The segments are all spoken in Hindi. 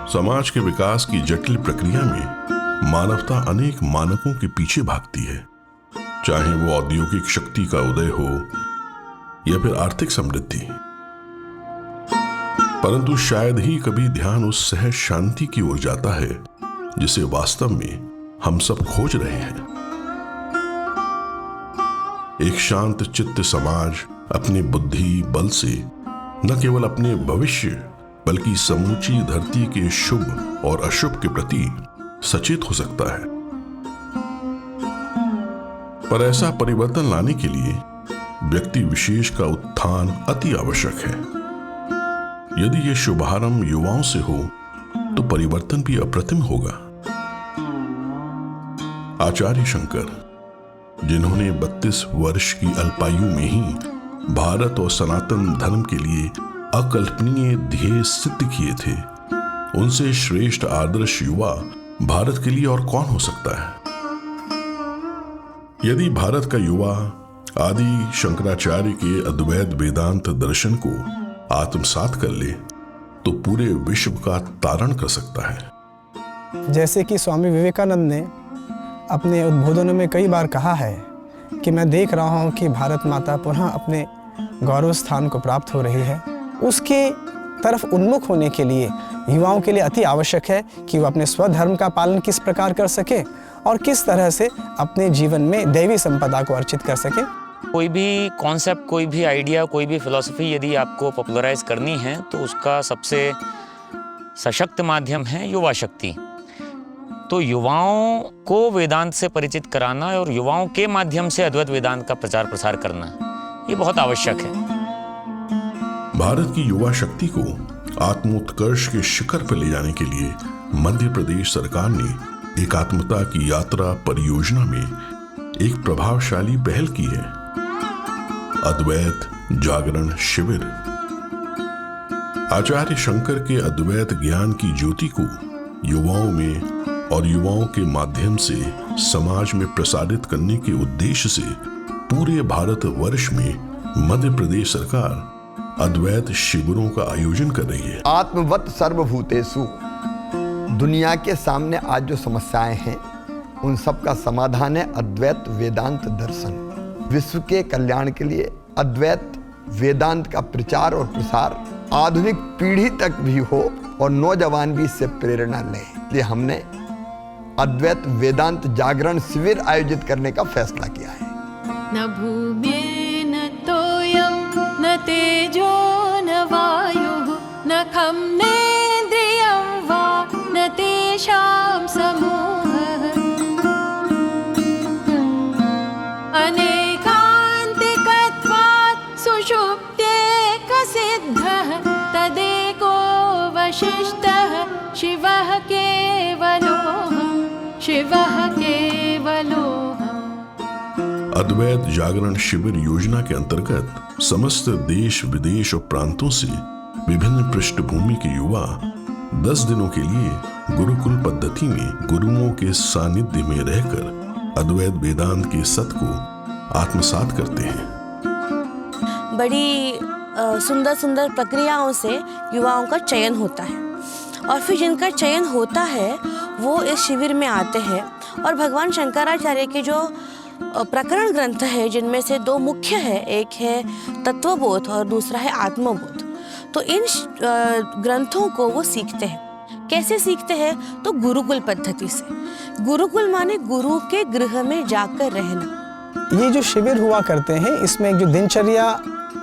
समाज के विकास की जटिल प्रक्रिया में मानवता अनेक मानकों के पीछे भागती है, चाहे वो औद्योगिक शक्ति का उदय हो या फिर आर्थिक समृद्धि। परंतु शायद ही कभी ध्यान उस सहज शांति की ओर जाता है जिसे वास्तव में हम सब खोज रहे हैं। एक शांत चित्त समाज अपनी बुद्धि बल से न केवल अपने भविष्य बल्कि समूची धरती के शुभ और अशुभ के प्रति सचेत हो सकता है। पर ऐसा परिवर्तन लाने के लिए व्यक्ति विशेष का उत्थान अति आवश्यक है। यदि यह शुभारंभ युवाओं से हो तो परिवर्तन भी अप्रतिम होगा। आचार्य शंकर, जिन्होंने 32 वर्ष की अल्पायु में ही भारत और सनातन धर्म के लिए अकल्पनीय ध्येय सिद्ध किए थे, उनसे श्रेष्ठ आदर्श युवा भारत के लिए और कौन हो सकता है। यदि भारत का युवा आदि शंकराचार्य के अद्वैत वेदांत दर्शन को आत्मसात कर ले तो पूरे विश्व का तारण कर सकता है। जैसे कि स्वामी विवेकानंद ने अपने उद्बोधनों में कई बार कहा है कि मैं देख रहा हूं कि भारत माता पुनः अपने गौरव स्थान को प्राप्त हो रही है। उसके तरफ उन्मुख होने के लिए युवाओं के लिए अति आवश्यक है कि वो अपने स्वधर्म का पालन किस प्रकार कर सके और किस तरह से अपने जीवन में दैवी संपदा को अर्जित कर सके। कोई भी कॉन्सेप्ट, कोई भी आइडिया, कोई भी फिलॉसफी यदि आपको पॉपुलराइज करनी है तो उसका सबसे सशक्त माध्यम है युवा शक्ति। तो युवाओं को वेदांत से परिचित कराना और युवाओं के माध्यम से अद्वैत वेदांत का प्रचार प्रसार करना, ये बहुत आवश्यक है। भारत की युवा शक्ति को आत्मोत्कर्ष के शिखर पर ले जाने के लिए मध्य प्रदेश सरकार ने एकात्मता की यात्रा परियोजना में एक प्रभावशाली पहल की है, अद्वैत जागरण शिविर। आचार्य शंकर के अद्वैत ज्ञान की ज्योति को युवाओं में और युवाओं के माध्यम से समाज में प्रसारित करने के उद्देश्य से पूरे भारत वर्ष में मध्य प्रदेश सरकार अद्वैत शिविरों का आयोजन कर रही है। आत्मवत सर्वभूतेषु, दुनिया के सामने आज जो समस्याएं हैं उन सब का समाधान है अद्वैत वेदांत दर्शन। विश्व के कल्याण के लिए अद्वैत वेदांत का प्रचार और प्रसार आधुनिक पीढ़ी तक भी हो और नौजवान भी इससे प्रेरणा लें। इसलिए हमने अद्वैत वेदांत जागरण शिविर आयोजित करने का फैसला किया है। न भूमि न तोयम न तेजो न वायु न खम नेन्द्रियं वा न तेषां समूहः अनेकान्तिकत्वात् सुषुप्त्येकसिद्धः तदेको वशिष्ठः शिवः केवलोऽहम् शिवः केवलोऽहम्। अद्वैत जागरण शिविर योजना के अंतर्गत समस्त देश विदेश और प्रांतों से विभिन्न पृष्ठभूमि के युवा 10 दिनों के लिए गुरुकुल पद्धति में गुरुओं के सानिध्य में रहकर अद्वैत वेदांत के सत्य को आत्मसात करते हैं। बड़ी सुंदर सुंदर प्रक्रियाओं से युवाओं का चयन होता है और फिर जिनका चयन होता है वो इस शिविर में आते हैं और भगवान शंकराचार्य के जो प्रकरण ग्रंथ है जिनमें से 2 मुख्य है, एक है तत्वबोध और दूसरा है आत्मबोध। तो इन ग्रंथों को वो सीखते हैं। कैसे सीखते हैं? तो गुरुकुल पद्धति से। गुरुकुल माने गुरु के गृह में जाकर रहना। ये जो शिविर हुआ करते हैं इसमें एक जो दिनचर्या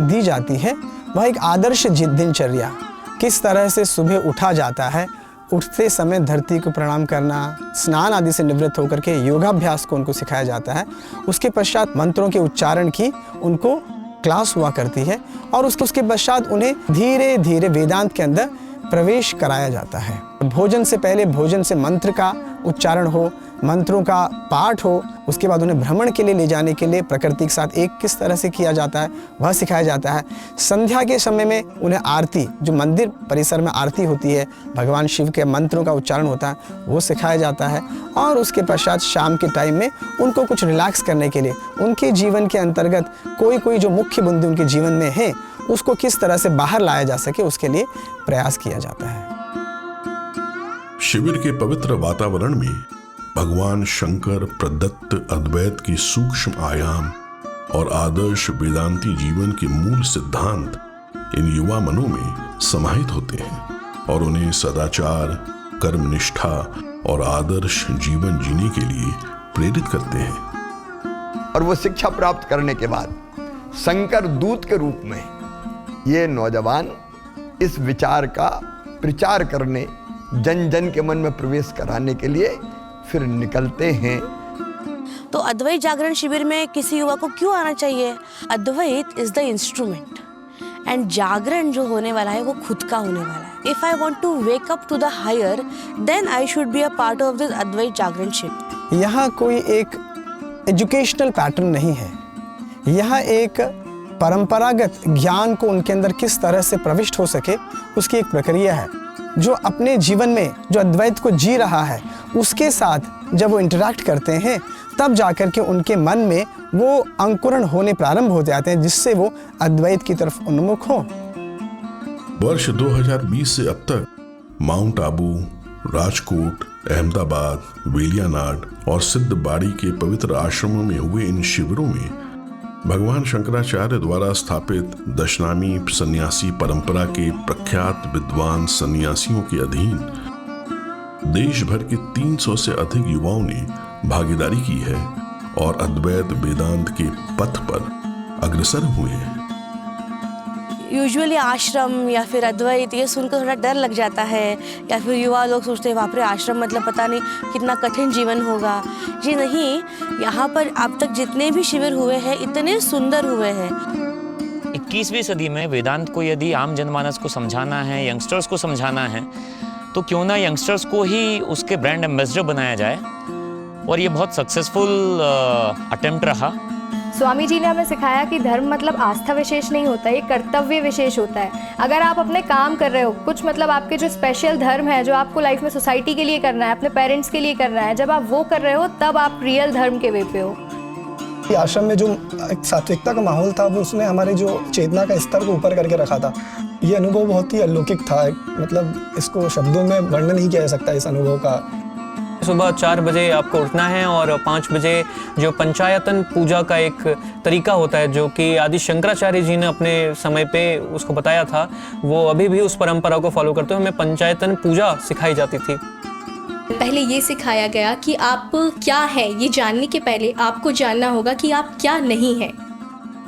दी जाती है वह एक आदर्श दिनचर्या, किस तरह से सुबह उठा जाता है, उठते समय धरती को प्रणाम करना, स्नान आदि से निवृत्त होकर के योगाभ्यास को उनको सिखाया जाता है। उसके पश्चात मंत्रों के उच्चारण की उनको क्लास हुआ करती है और उसके पश्चात उन्हें धीरे धीरे वेदांत के अंदर प्रवेश कराया जाता है। भोजन से पहले भोजन से मंत्र का उच्चारण हो, मंत्रों का पाठ हो, उसके बाद उन्हें भ्रमण के लिए ले जाने के लिए प्रकृति के साथ एक किस तरह से किया जाता है वह सिखाया जाता है। संध्या के समय में उन्हें आरती, जो मंदिर परिसर में आरती होती है, भगवान शिव के मंत्रों का उच्चारण होता है, वो सिखाया जाता है। और उसके पश्चात शाम के टाइम में उनको कुछ रिलैक्स करने के लिए उनके जीवन के अंतर्गत कोई जो मुख्य बिंदु उनके जीवन में है उसको किस तरह से बाहर लाया जा सके उसके लिए प्रयास किया जाता है। शिविर के पवित्र वातावरण में भगवान शंकर प्रदत्त अद्वैत के सूक्ष्म आयाम और आदर्श वेदांती जीवन के मूल सिद्धांत इन युवा मनों में समाहित होते हैं और उन्हें सदाचार, कर्मनिष्ठा और आदर्श जीवन जीने के लिए प्रेरित करते हैं। और वो शिक्षा प्राप्त करने के बाद शंकर दूत के रूप में ये नौजवान इस विचार का प्रचार करने, जन जन के मन में प्रवेश कराने के लिए फिर निकलते हैं। तो अद्वैत जागरण शिविर में किसी युवा को क्यों आना चाहिए? अद्वैत इज द इंस्ट्रूमेंट एंड जागरण जो होने वाला है वो खुद का होने वाला है। If I want to wake up to the higher, then I should be a part of this Advait Jagran Shivir. यहाँ कोई एक एजुकेशनल पैटर्न नहीं है, यह एक परंपरागत ज्ञान को उनके अंदर किस तरह से प्रविष्ट हो सके उसकी एक प्रक्रिया है। जो अपने जीवन में जो अद्वैत को जी रहा है उसके साथ जब वो इंटरैक्ट करते हैं तब जाकर के उनके मन में वो अंकुरण होने प्रारंभ हो जाते हैं, जिससे वो अद्वैत की तरफ उन्मुख हो। वर्ष 2020 से अब तक माउंट आबू, राजकोट, अहमदाबाद, वेलियानाड और सिद्धबाड़ी के पवित्र आश्रमों में हुए इन शिविरों में भगवान शंकराचार्य द्वारा स्थापित दशनामी सन्यासी परंपरा के प्रख्यात विद्वान सन्यासियों के अधीन देश भर के 300 से अधिक युवाओं ने भागीदारी की है और अद्वैत वेदांत के पथ पर अग्रसर हुए हैं। यूजुअली आश्रम या फिर अद्वैत ये सुनकर थोड़ा डर लग जाता है, या फिर युवा लोग सोचते हैं बाप रे आश्रम मतलब पता नहीं कितना कठिन जीवन होगा। जी नहीं, यहाँ पर अब तक जितने भी शिविर हुए हैं इतने सुंदर हुए हैं। 21वीं सदी में वेदांत को यदि आम जनमानस को समझाना है, यंगस्टर्स को समझाना है, तो क्यों ना यंगस्टर्स को ही उसके ब्रांड एम्बेसडर बनाया जाए। और ये बहुत सक्सेसफुल अटेम्प्ट रहा। स्वामी जी ने हमें सिखाया कि धर्म मतलब आस्था विशेष नहीं होता, ये कर्तव्य विशेष होता है। अगर आप अपने काम कर रहे हो, कुछ मतलब आपके जो स्पेशल धर्म है जो आपको लाइफ में सोसाइटी के लिए करना है, अपने पेरेंट्स के लिए करना है, जब आप वो कर रहे हो तब आप रियल धर्म के वे पे हो। आश्रम में जो एक सात्विकता का माहौल था वो उसने हमारे जो चेतना का स्तर को ऊपर करके रखा था। ये अनुभव बहुत ही अलौकिक था, मतलब इसको शब्दों में वर्णन नहीं किया जा सकता इस अनुभव का। सुबह 4 बजे आपको उठना है और 5 बजे जो पंचायतन पूजा का एक तरीका होता है जो कि आदि शंकराचार्य जी ने अपने समय पे उसको बताया था, वो अभी भी उस परंपरा को फॉलो करते हुए हमें पंचायतन पूजा सिखाई जाती थी। पहले ये सिखाया गया कि आप क्या हैं, ये जानने के पहले आपको जानना होगा कि आप क्या नहीं हैं।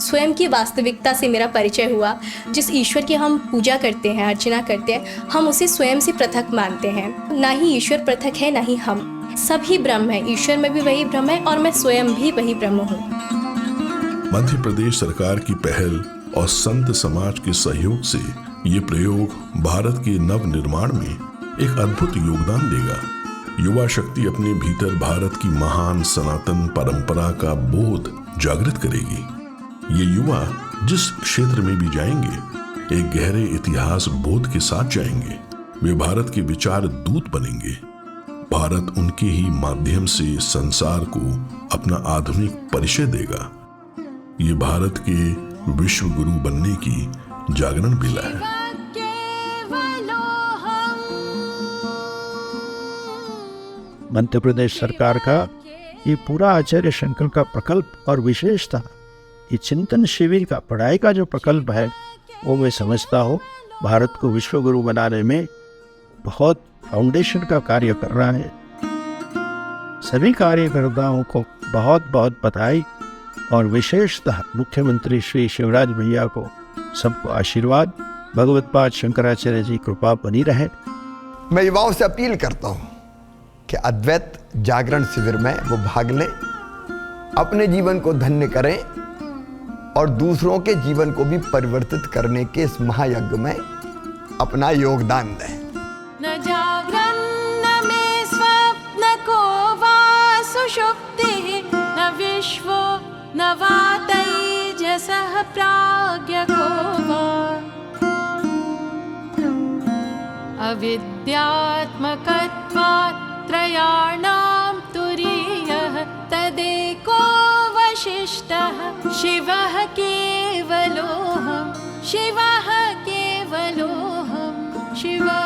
स्वयं की वास्तविकता से मेरा परिचय हुआ। जिस ईश्वर की हम पूजा करते हैं, अर्चना करते हैं, हम उसे स्वयं से पृथक मानते हैं। ना ही ईश्वर पृथक है, ना ही हम, सभी ब्रह्म है। ईश्वर में भी वही ब्रह्म है और मैं स्वयं भी वही ब्रह्म हूँ। मध्य प्रदेश सरकार की पहल और संत समाज के सहयोग से ये प्रयोग भारत के नव निर्माण में एक अद्भुत योगदान देगा। युवा शक्ति अपने भीतर भारत की महान सनातन परंपरा का बोध जागृत करेगी। ये युवा जिस क्षेत्र में भी जाएंगे एक गहरे इतिहास बोध के साथ जाएंगे। वे भारत के विचार दूत बनेंगे। भारत उनके ही माध्यम से संसार को अपना आधुनिक परिचय देगा। ये भारत के विश्व गुरु बनने की जागरण बेला है। मध्य प्रदेश सरकार का ये पूरा आचार्य शंकर का प्रकल्प और विशेषता ये चिंतन शिविर का पढ़ाई का जो प्रकल्प है वो मैं समझता हूँ भारत को विश्व गुरु बनाने में बहुत फाउंडेशन का कार्य कर रहा है। सभी कार्यकर्ताओं को बहुत बहुत बधाई और विशेषतः मुख्यमंत्री श्री शिवराज भैया को सबको आशीर्वाद। भगवत्पाद शंकराचार्य जी कृपा बनी रहे। मैं युवाओं से अपील करता हूँ कि अद्वैत जागरण शिविर में वो भाग लें, अपने जीवन को धन्य करें और दूसरों के जीवन को भी परिवर्तित करने के इस महायज्ञ में अपना योगदान दें। न जागरण न मे स्वप्न को वा सुषुप्ति, न विश्वो न वा तेजसः प्राज्ञ को वा, अविद्यात्मकत्वात् त्रयाणां तुरीयः तदेको वशिष्ठः शिवः केवलोऽहं, शिवः केवलोऽहं, शिवः